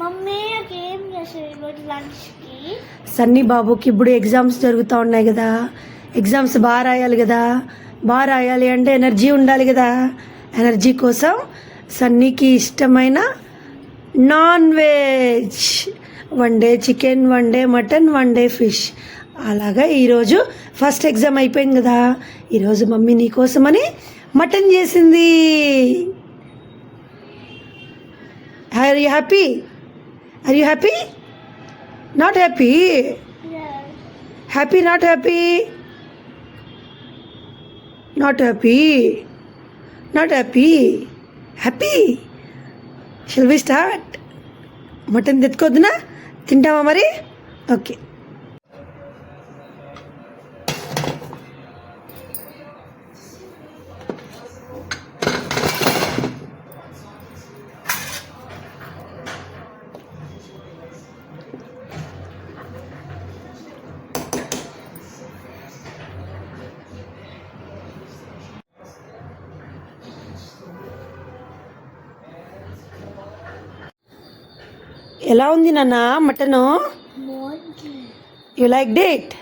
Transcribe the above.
Mummy ఏం చేస్తారు ఈరోజు లంచ్కి? సన్నీ బాబుకి ఇప్పుడు ఎగ్జామ్స్ జరుగుతూ ఉన్నాయి కదా, ఎగ్జామ్స్ బాగా రాయాలి కదా, బాగా రాయాలి అంటే ఎనర్జీ ఉండాలి కదా. ఎనర్జీ కోసం సన్నీకి ఇష్టమైన non veg, one day chicken, one day mutton, one day fish. అలాగా ఈరోజు ఫస్ట్ ఎగ్జామ్ అయిపోయింది కదా, ఈరోజు మమ్మీ నీకోసమని మటన్ చేసింది. Are you happy? Are you happy? Not happy? Happy not happy? Not happy? Not happy? Happy? Shall we start? Mutton తెచ్చుకోవద్దునా? తింటావా మరి? ఓకే. ఎలా ఉంది నాన్న మటను? You like it?